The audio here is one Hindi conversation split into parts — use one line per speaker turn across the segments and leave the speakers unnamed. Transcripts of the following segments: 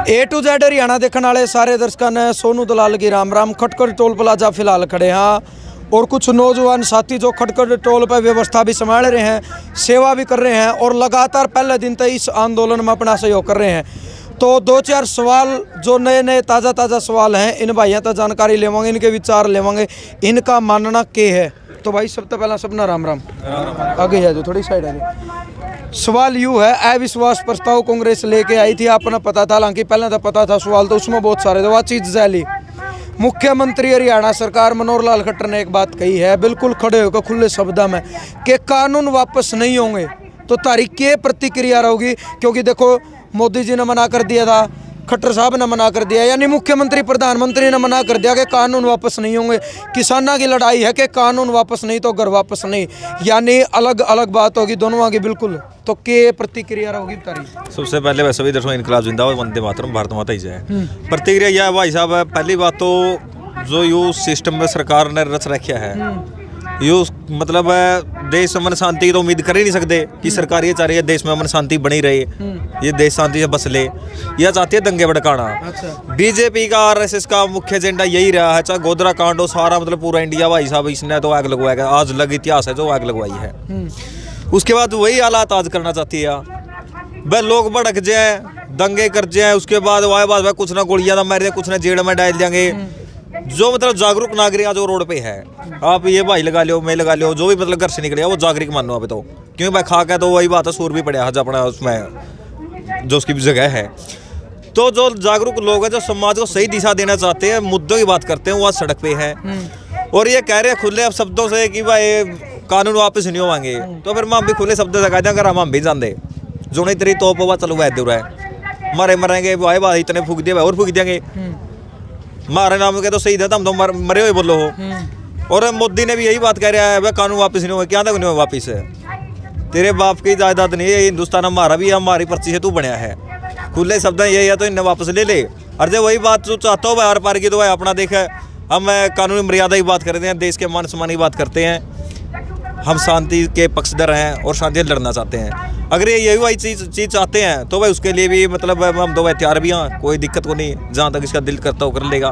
ए टू जेड हरियाणा देखने वाले सारे दर्शकों ने सोनू दलाल की राम राम। खटकर टोल प्लाजा फिलहाल खड़े हैं और कुछ नौजवान साथी जो खटकर टोल पर व्यवस्था भी संभाल रहे हैं, सेवा भी कर रहे हैं और लगातार पहले दिन तक इस आंदोलन में अपना सहयोग कर रहे हैं। तो दो चार सवाल जो नए नए ताज़ा सवाल हैं इन भाइयों तक जानकारी लेवांगे, इनके विचार लेवांगे, इनका मानना क्या है। तो भाई सबसे पहला सबना राम राम। आगे है जो थोड़ी साइड है। सवाल यूँ है, अविश्वास प्रस्ताव कांग्रेस लेके आई थी, आपने पता था, हालांकि पहले तो पता था सवाल तो उसमें बहुत सारे थे, वह चीज़ जैली। मुख्यमंत्री हरियाणा सरकार मनोहर लाल खट्टर ने एक बात कही है बिल्कुल खड़े होकर खुले शब्दों में कि कानून वापस नहीं होंगे। तो तारीख की प्रतिक्रिया रहोगी, क्योंकि देखो मोदी जी ने मना कर दिया था, खट्टर साहब ने मना कर दिया, यानी मुख्यमंत्री प्रधानमंत्री ने मना कर दिया कि कानून वापस नहीं होंगे। किसानों की लड़ाई है कि कानून वापस नहीं तो घर वापस नहीं, यानी अलग अलग बात होगी दोनों की बिल्कुल। तो क्या प्रतिक्रिया होगी तारीख?
सबसे पहले वैसे भी दर्शकों इनकलाब जिंदाबाद, वंदे मातरम, भारत माता ही जय। प्रतिक्रिया यह है भाई साहब, पहली बात तो जो यू सिस्टम में सरकार ने रच रखा है, यू मतलब देश में अमन शांति की तो उम्मीद कर ही नहीं सकते कि सरकार ये चाह रही है देश में अमन शांति बनी रहे, ये देश शांति से बस ले, यह चाहती है दंगे भड़काना। बीजेपी का आरएसएस का मुख्य एजेंडा यही रहा है, चाहे गोधरा कांड हो, सारा मतलब पूरा इंडिया भाई साहब इसने तो आग लगवाया, आज लग इतिहास है जो आग लगवाई है। उसके बाद वही हालात आज करना चाहती है, वह लोग भड़क जाए, दंगे कर जाए, उसके बाद वाह बाद कुछ ना गोलियां ना मार दे, कुछ ना जेल में डाल देंगे। जो मतलब जागरूक नागरिक जो रोड पे है, आप ये भाई लगा लो, मैं लगा लो, जो भी मतलब घर से निकले वो जागरूक मानो आप तो, क्योंकि भाई खा के तो वही बात है, सूर भी पड़े आज अपना उसमें जो उसकी भी जगह है। तो जो जागरूक लोग हैं जो समाज को सही दिशा देना चाहते हैं, मुद्दों की बात करते हैं, वो आज सड़क पे है और ये कह रहे हैं खुले शब्दों से कि भाई कानून वापस नहीं होंगे। तो फिर हम भी खुले शब्दों से कह दें, अगर हम भी जानते जो नहीं तेरी तोप हुआ चलो वह दूर है, मरे मरेंगे भाई भाई इतने फूक दिए और फूक देंगे, मारे नाम के तो सही था, हम तो मरे हुए बोलो हो। और मोदी ने भी यही बात कह रहा है, वह कानून वापस नहीं होगा, क्या तक नहीं होगा वापिस है, तेरे बाप की जायदाद नहीं है, हिंदुस्तान हमारा भी, हमारी पर्ची से तू बनया है। खुले शब्द यही है तो इन्हें वापस ले ले। और जब वही बात तू चाहता हो भाई हर पार की, तो भाई अपना देखे, हम कानूनी मर्यादा की बात करते हैं, देश के मान सम्मान की बात करते हैं, हम शांति के पक्षधर हैं और शांति लड़ना चाहते हैं। अगर ये यही वही चीज़ चाहते हैं तो भाई उसके लिए भी मतलब हम दो तैयार भी हैं, कोई दिक्कत को नहीं, जहाँ तक इसका दिल करता हो कर लेगा।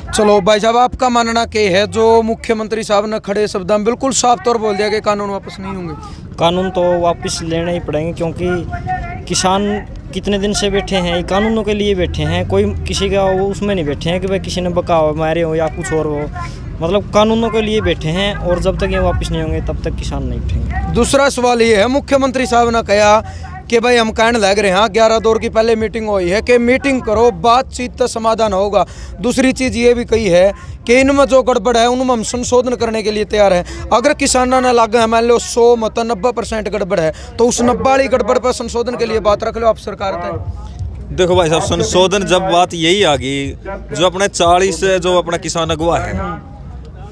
चलो भाई साहब, आपका मानना क्या है? जो मुख्यमंत्री साहब ने खड़े शब्दों में बिल्कुल साफ तौर बोल दिया कि कानून वापस नहीं होंगे।
कानून तो वापस लेने ही पड़ेंगे, क्योंकि किसान कितने दिन से बैठे हैं, कानूनों के लिए बैठे हैं, कोई किसी का वो उसमें नहीं बैठे हैं कि भाई किसी ने बकाव मारे हो या कुछ और हो, मतलब कानूनों के लिए बैठे हैं और जब तक ये वापस नहीं होंगे तब तक किसान नहीं उठेंगे।
दूसरा सवाल ये है, मुख्यमंत्री साहब ने कहा कि भाई हम कहने लग रहे हैं, 11 दौर की पहले मीटिंग हुई है कि मीटिंग करो, बातचीत का समाधान होगा। दूसरी चीज़ ये भी कही है कि इनमें जो गड़बड़ है उनमें हम संशोधन करने के लिए तैयार हैं। अगर किसानों ने लगा है मान लो 100 मत 90% गड़बड़ है, तो उस 90 वाली गड़बड़ पर संशोधन के लिए बात रख लो आप सरकार तक।
देखो भाई साहब, संशोधन जब बात यही आ गई, जो अपने 40 जो अपना किसान अगुवा है,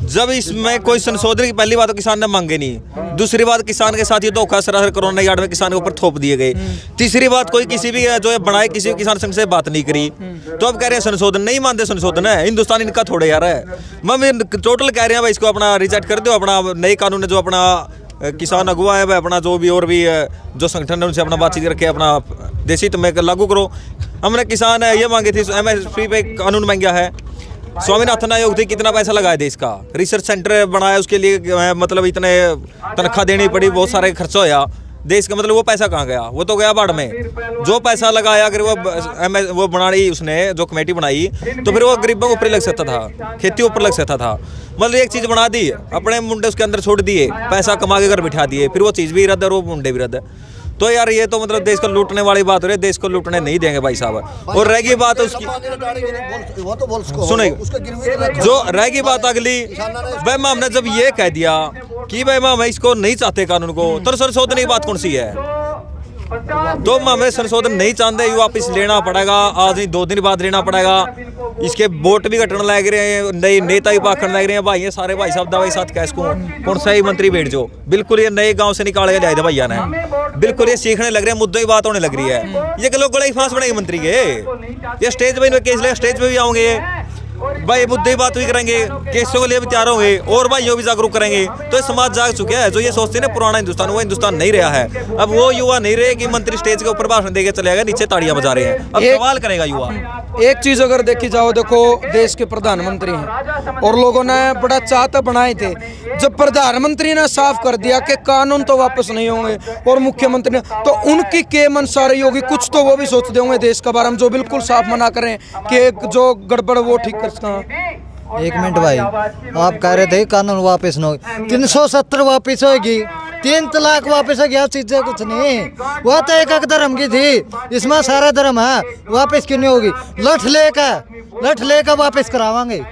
जब इसमें कोई संशोधन की पहली बात तो किसान ने मांगे नहीं, दूसरी बात किसान के साथ ये धोखा सरासर कोरोना यार्ड में किसान के ऊपर थोप दिए गए, तीसरी बात कोई किसी भी जो बनाए किसी किसान संघ से बात नहीं करी, तो अब कह रहे हैं संशोधन नहीं मानते, संशोधन है हिंदुस्तान इनका थोड़े यार है। मैं टोटल कह रहे हैं भाई इसको अपना रिजेक्ट कर दो, अपना नए कानून जो अपना किसान अगुआ है वह अपना जो भी और भी जो संगठन है उनसे अपना बातचीत करके अपना देशी तुम्हें लागू करो। हमने किसान ये मांगी थी, MSP पे कानून मांगा है, स्वामीनाथन आयोग थी, कितना पैसा लगाया देश का, रिसर्च सेंटर बनाया, उसके लिए मतलब इतने तनख्वाह देनी पड़ी, बहुत सारे खर्चा होया देश का, मतलब वो पैसा कहाँ गया? वो तो गया बाढ़ में। जो पैसा लगाया अगर वो बनाई उसने जो कमेटी बनाई, तो फिर वो गरीबों के ऊपर लग सकता था, खेती ऊपर लग सकता था, मतलब एक चीज़ बना दी, अपने मुंडे उसके अंदर छोड़ दिए, पैसा कमा के घर बिठा दिए, फिर वो चीज़ भी रद्द है और वो मुंडे भी रद्द है। तो यार ये तो मतलब देश को लूटने वाली बात हो रही है, देश को लूटने नहीं देंगे भाई साहब। और रहेगी बात उसकी, सुने जो रहेगी बात अगली, भाई हमने जब ये कह दिया कि भाई हम इसको नहीं चाहते कानून को, तो संशोधन की बात कौन सी है? तो हमें संशोधन नहीं चाहते, ये वापस लेना पड़ेगा, आज नहीं 2 दिन बाद लेना पड़ेगा। इसके वोट भी घटने लग रहे हैं, नए नेता भी पाखड़ लग रहे हैं भाई, ये सारे भाई साहब दवाई साथ कैस को कौन सा ही मंत्री बैठ जो बिल्कुल ये नए गांव से निकाल के लाए थे भैया ने, बिल्कुल ये सीखने लग रहे हैं, मुद्दों की बात होने लग रही है। ये लोग बड़े फांस बनेंगे मंत्री के, ये स्टेज पे केस ले, स्टेज पे भी आओगे, भाई मुद्दे की बात भी करेंगे, केसों के लिए भी तैयार होंगे और भाइयों भी जागरूक करेंगे। तो ये समाज जाग चुका है। जो ये सोचते हैं ना पुराना हिंदुस्तान, वो हिंदुस्तान नहीं रहा है। अब वो युवा नहीं रहे कि मंत्री स्टेज के ऊपर भाषण देके चले गए, नीचे ताड़ियां बजा रहे हैं। अब सवाल करेगा युवा।
एक चीज अगर देखी जाओ, देखो देश के प्रधानमंत्री हैं और लोगों ने बड़ा चाहता बनाए थे। जब प्रधानमंत्री ने साफ कर दिया कि कानून तो वापस नहीं होंगे और मुख्यमंत्री ने, तो उनकी के मनसा रही होगी, कुछ तो वो भी सोचते होंगे देश के बारे में, जो बिल्कुल साफ मना करें कि जो गड़बड़ वो ठीक कर सकते।
एक मिनट भाई, आप कह रहे थे कानून वापस न होगी, 370 वापस होगी, 3 तलाक वापस हो गया, चीजें कुछ नहीं। वो तो एक धर्म की थी, इसमें सारा धर्म है, वापस क्यों नहीं होगी? लठ लेकर वापस करावांगे।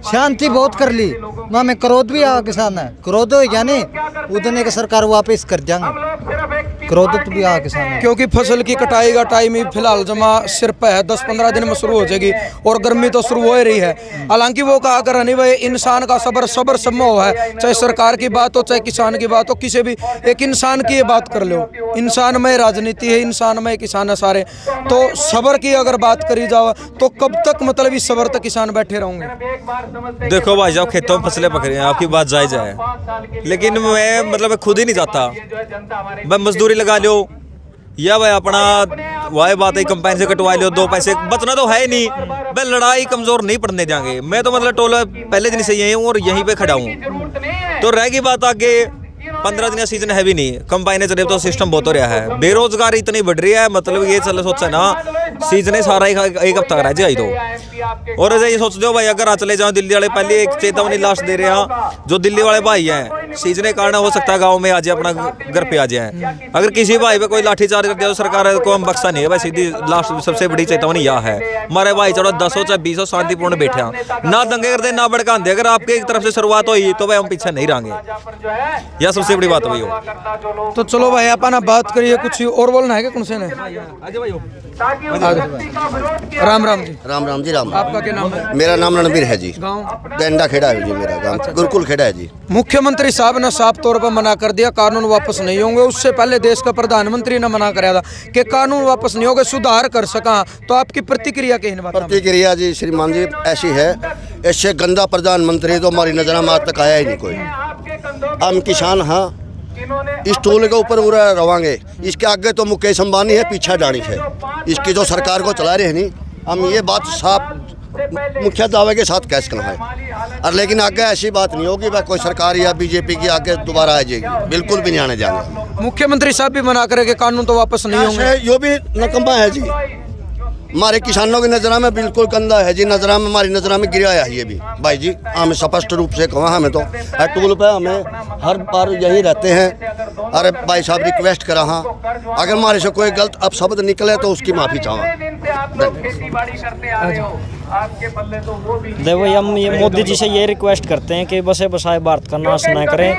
शांति बहुत कर ली, वहाँ में क्रोध भी आ किसान है, क्रोध हो गया नहीं, उतने का सरकार वापस कर जाएंगे, क्रोध भी आ किसान है।
क्योंकि फसल की कटाई का टाइम ही फिलहाल जमा सिर पे है, 10-15 दिन में शुरू हो जाएगी और गर्मी तो शुरू हो ही रही है। हालांकि वो कहा कर नहीं भाई, इंसान का सबर सम्भव है, चाहे सरकार की बात हो चाहे किसान की बात हो, किसी भी एक इंसान की ये बात कर लो। इंसान में राजनीति है, इंसान में किसान है सारे। तो सबर की अगर बात करी जाओ तो कब तक मतलब इस सबर तक किसान बैठे रहेंगे?
देखो भाई साहब, खेतों में फसलें पक रही हैं, आपकी बात जायज है, लेकिन मैं मतलब खुद ही नहीं जाता। मैं मजदूरी लगा लो या भाई अपना वाह बात है कंपाइन से कटवा लो, 2 पैसे बचना तो है ही नहीं। मैं लड़ाई कमजोर नहीं पड़ने देंगे। मैं तो मतलब टोला पहले दिन से यही हूँ और यहीं पे खड़ा हूँ। तो रहेगी बात आगे, 15 दिन का सीजन है भी नहीं, कंबाइने चले तो सिस्टम बहुत हो रहा है, बेरोजगारी इतनी बढ़ रही है। मतलब ये चल सोचा ना, सीजन सारा एक हफ्ता रह जाए तो। और ये सोच दो भाई, अगर चले जाओ दिल्ली वाले, पहले एक चेतावनी लास्ट दे रहे हैं, जो दिल्ली वाले भाई हैं, सीजन के कारण हो सकता है गाँव में आ जाए, अपना घर पे आ जाए। अगर किसी भाई पे कोई लाठीचार्ज कर दिया तो सरकार को हम बख्शा नहीं है भाई। सीधी लास्ट सबसे बड़ी चेतावनी यह है, हमारे भाई चलो 10 हो चाहे 20 हो, शांतिपूर्ण बैठे हैं, ना दंगे करते ना भड़काते। अगर आपके एक तरफ से शुरुआत हुई तो भाई हम पीछे नहीं रहेंगे, यह सबसे बड़ी बात हुई हो।
तो चलो भाई अपना बात करिए, कुछ और बोलना है क्या कौन से ने? राम राम जी।
राम राम जी। राम।
आपका क्या नाम है?
मेरा नाम रणबीर है जी।
गाँव
डेंडा खेड़ा है जी, मेरा गांव गुरुकुल खेड़ा है जी।
मुख्यमंत्री साहब ने साफ तौर पर मना कर दिया कानून वापस नहीं होंगे। उससे पहले देश का प्रधानमंत्री ने मना कराया था कि कानून वापस नहीं होंगे, सुधार कर सका। तो आपकी प्रतिक्रिया क्या है?
प्रतिक्रिया जी श्रीमान जी ऐसी है, इससे गंदा प्रधानमंत्री तो हमारी नजर में आज तक आया ही नहीं कोई। हम किसान हाँ, इस टोल के ऊपर पूरा रवांगे। इसके आगे तो मुकेश अंबानी है, पीछे डाणी है इसकी जो सरकार को चला रहे हैं। नहीं, हम ये बात साफ मुख्य दावे के साथ कह सकते हैं। और लेकिन आगे ऐसी बात नहीं होगी भाई कोई सरकार या बीजेपी की आगे दोबारा आ जाएगी, बिल्कुल भी नहीं आने जाएंगे।
मुख्यमंत्री साहब भी मना करेंगे कानून तो वापस नहीं होंगे।
यो भी नकम्मा है जी, हमारे किसानों की नजर में बिल्कुल गंदा है जी। नजर में हमारी नजर में गिरा है ये भी भाई जी। हमें स्पष्ट रूप से कहा, हमें तो टूल पे हमें हर बार यही रहते हैं। अरे भाई साहब रिक्वेस्ट करा, हाँ अगर हमारे से कोई गलत अपशब्द निकले तो उसकी माफी चाहूँ।
देखो हम ये मोदी जी से ये रिक्वेस्ट करते हैं कि बसे बसाए भारत का नाश ना करें,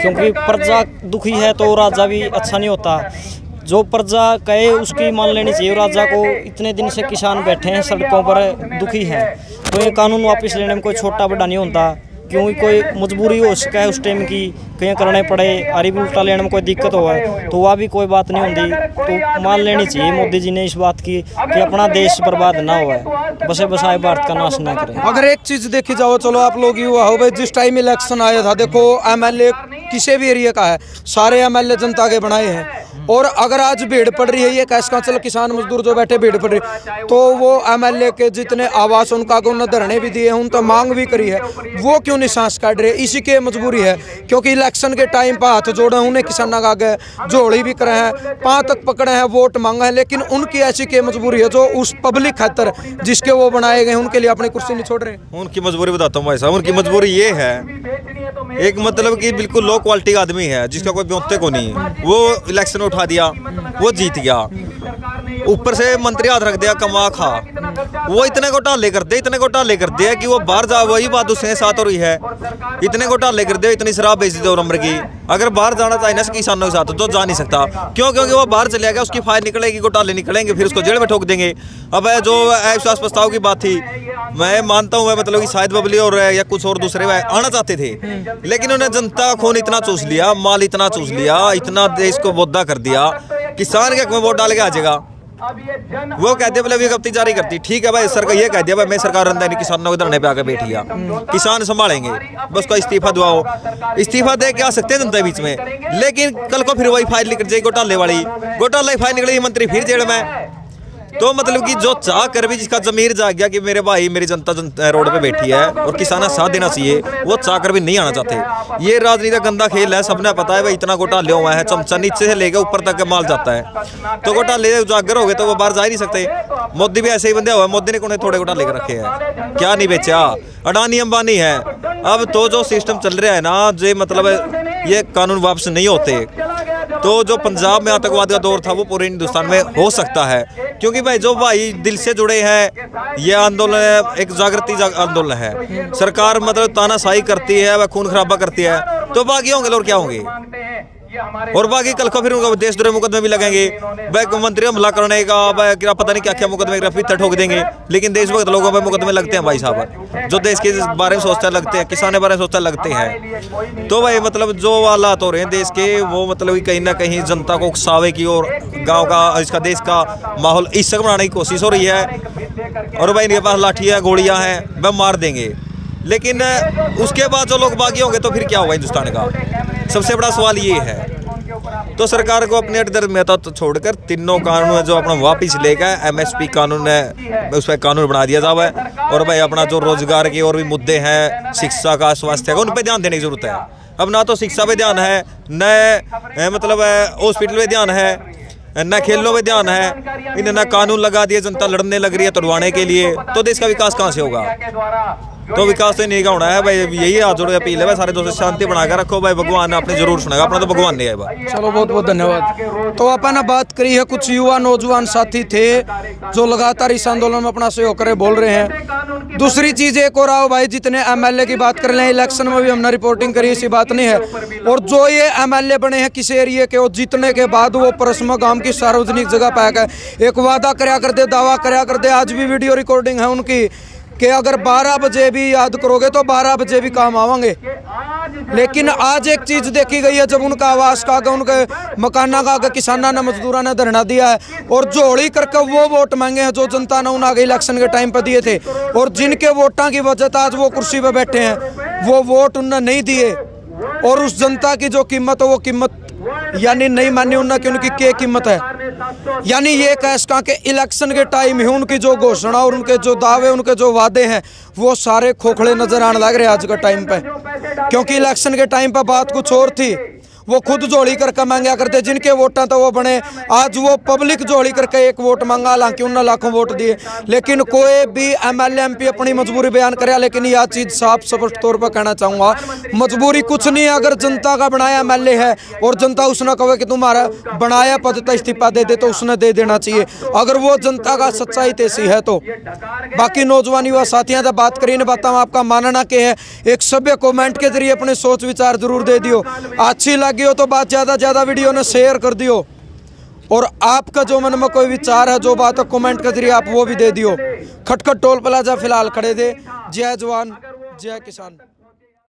क्योंकि प्रजा दुखी है तो राजा भी अच्छा नहीं होता। जो प्रजा कहे उसकी मान लेनी चाहिए। राजा को इतने दिन से किसान बैठे हैं सड़कों पर, दुखी हैं, तो ये कानून वापस लेने में कोई छोटा बड़ा नहीं होता। क्योंकि कोई मजबूरी हो सके है उस टाइम की, कहीं करने पड़े, आरी उल्टा लेने में कोई दिक्कत हो तो वह भी कोई बात नहीं होती। तो मान लेनी चाहिए मोदी जी ने इस बात की कि अपना देश बर्बाद ना हुआ, बसे बसाए भारत का नाश ना करें।
अगर एक चीज देखी जाओ, चलो आप लोग युवा हो भाई, जिस टाइम इलेक्शन आया था, देखो एमएलए किसी भी एरिया का है, सारे एमएलए जनता के बनाए हैं। और अगर आज भीड़ पड़ रही है, ये कैश का चलो किसान मजदूर जो बैठे भीड़ पड़ रही, तो वो एमएलए के जितने आवास उनका उन्होंने धरने भी दिए हैं, उन तो मांग भी करी है, वो क्यों नहीं सांस काट रहे? इसी के मजबूरी है, क्योंकि इलेक्शन के टाइम पर हाथ जोड़े उन्हें किसानों का आगे जोड़ी भी करे हैं, 5 तक पकड़े हैं, वोट मांगा है, लेकिन उनकी ऐसी के मजबूरी है जो उस पब्लिक खातर जिसके वो बनाए गए उनके लिए अपनी कुर्सी नहीं छोड़ रहे।
उनकी मजबूरी बताता हूँ भाई साहब। उनकी मजबूरी ये है, एक मतलब कि बिल्कुल लो क्वालिटी का आदमी है जिसका कोई ब्योंते को नहीं, वो इलेक्शन उठा दिया, वो जीत गया, ऊपर से मंत्री हाथ रख दिया कमा खा। वो इतने घोटाले करते हैं कि वो बाहर जा, वही बात उसके साथ हो रही है, इतने घोटाले कर दे, इतनी शराब बेच दे नंबर की। अगर बाहर जाना चाहिए ना किसानों के साथ तो जा नहीं सकता। क्यों? क्योंकि वो बाहर चले गया, उसकी फाइल निकलेगी, घोटाले निकलेंगे, फिर उसको जेल में ठोक देंगे। अब जो अविश्वास प्रस्ताव की बात थी, मैं मानता हूँ मतलब कि शायद बबली और या कुछ और दूसरे आना चाहते थे, लेकिन उन्हें जनता का खून इतना चूस लिया, माल इतना चूस लिया, इतना देश को बोधा कर दिया, किसान के हक में वोट डाल के आ जाएगा। वो कहते हैं विज्ञप्ति जारी करती, ठीक है भाई सरकार ये कह दिया भाई मैं सरकार अंदर नहीं, किसानों के धरने पे आके बैठी है, किसान संभालेंगे, बस को इस्तीफा दुआओ, इस्तीफा दे के आ सकते हैं जनता बीच में। लेकिन कल को फिर वही फाइल निकल जाएगी घोटाले वाली, घोटाले फाइल निकलेगी, मंत्री फिर जेल में। तो मतलब कि जो चाह कर भी जिसका जमीर जाग गया कि मेरे भाई मेरी जनता रोड पे बैठी है और किसाना साथ देना चाहिए, वो चाह कर भी नहीं आना चाहते। ये राजनीति का गंदा खेल है, सबने पता है भाई इतना घोटाले हुआ है, चमचा नीचे से लेकर ऊपर तक माल जाता है। तो घोटाले उजागर हो गए तो वो बाहर जा ही नहीं सकते। मोदी भी ऐसे ही बंदे हुए, मोदी ने कौन थोड़े घोटाले कर रखे हैं, क्या नहीं बेचा, अडानी अंबानी है। अब तो जो सिस्टम चल रहा है ना, जो मतलब ये कानून वापस नहीं होते, तो जो पंजाब में आतंकवाद का दौर था वो पूरे हिंदुस्तान में हो सकता है। क्योंकि भाई जो भाई दिल से जुड़े हैं, ये आंदोलन एक जागृति आंदोलन है। सरकार मतलब तानाशाही करती है, वह खून खराबा करती है, तो बाकी होंगे और क्या होंगे। और बाकी कल को फिर उनको देशद्रोह मुकदमे भी लगेंगे, वह मंत्री हमला करने का पता नहीं क्या क्या मुकदमे फिर ठोक देंगे। लेकिन देशभक्त लोगों पर मुकदमे लगते हैं भाई साहब, जो देश के बारे में सोचते लगते हैं, किसानों के बारे में सोचते लगते हैं। तो भाई मतलब जो हालात हो रहे हैं देश के, वो मतलब कहीं ना कहीं जनता को उकसावे की और गाँव का इसका देश का माहौल हिंसक बनाने की कोशिश हो रही है। और भाई इनके पास लाठियाँ गोलियाँ हैं, वह मार देंगे। लेकिन उसके बाद जो लोग बागी होंगे तो फिर क्या होगा हिंदुस्तान का, सबसे बड़ा सवाल ये है। तो सरकार को अपने अटदर मेहता तो छोड़कर तीनों कानून है जो अपना वापिस लेकर MSP कानून है उस पर कानून बना दिया जाए। और भाई अपना जो रोजगार के और भी मुद्दे हैं, शिक्षा का, स्वास्थ्य का, उन पर ध्यान देने की जरूरत है। अब ना तो शिक्षा पे ध्यान है, न मतलब हॉस्पिटल पे ध्यान है, न खेलों पे ध्यान है। इन्हें न कानून लगा दिए, जनता लड़ने लग रही है तोड़वाने के लिए, तो देश का विकास कहाँ से होगा। तो विकास तो नहीं का होना है भाई। यही हाथ जोड़ के अपील है भाई, सारे दोस्तों शांति बनाकर रखो भाई, भगवान ने अपने जरूर सुनेगा, अपना तो भगवान नहीं है भाई।
चलो बहुत बहुत धन्यवाद। तो अपन बात करी है, कुछ युवा नौजवान साथी थे जो लगातार इस आंदोलन में अपना सहयोग करे बोल रहे हैं। दूसरी चीज एक और आओ भाई, जितने MLA की बात कर रहे हैं, इलेक्शन में भी हमने रिपोर्टिंग करी, ऐसी बात नहीं है। और जो ये MLA बने हैं किसी एरिए के, और जीतने के बाद वो परसमा गांव की सार्वजनिक जगह पे आकर एक वादा कराया करते, दावा कराया करते, आज भी वीडियो रिकॉर्डिंग है उनकी कि अगर 12 बजे भी याद करोगे तो 12 बजे भी काम आवांगे। लेकिन आज एक चीज देखी गई है, जब उनका आवास का आगे, उनके मकाना का आगे किसाना ने, मजदूरा ने धरना दिया है और झोली करके वो वोट मांगे हैं जो जनता ने उन्हें आगे इलेक्शन के टाइम पर दिए थे, और जिनके वोटा की वजह आज वो कुर्सी पर बैठे हैं, वो वोट उन्हें नहीं दिए। और उस जनता की जो कीमत है वो कीमत यानी नहीं मानी उन्हें कि उनकी क्या कीमत है। यानी ये कह के इलेक्शन के टाइम ही उनकी जो घोषणा और उनके जो दावे, उनके जो वादे हैं, वो सारे खोखले नजर आने लग रहे हैं आज के टाइम पे। क्योंकि इलेक्शन के टाइम पे बात कुछ और थी, वो खुद जोड़ी करके मांगा करते, जिनके वोटा तो वो बने, आज वो पब्लिक जोड़ी करके एक वोट मांगा, हालांकि उन्होंने लाखों वोट दिए। लेकिन कोई भी MLA MP अपनी मजबूरी बयान करे। लेकिन यह चीज साफ स्पष्ट तौर पर कहना चाहूंगा, मजबूरी कुछ नहीं है। अगर जनता का बनाया MLA है और जनता उसने कहे कि तुम्हारा बनाया पद का इस्तीफा दे दे, तो उसने दे देना चाहिए, अगर वो जनता का सच्चाई तैसी है तो। बाकी नौजवान युवा साथियों से बात करिए, बताओ आपका मानना क्या है, एक सभ्य कमेंट के जरिए अपने सोच विचार जरूर दे दियो। अच्छी लगी हो तो बात ज्यादा वीडियो ने शेयर कर दियो, और आपका जो मन में कोई विचार है, जो बात है, कमेंट के जरिए आप वो भी दे दियो। खटखट टोल प्लाजा फिलहाल खड़े थे। जय जवान जय किसान।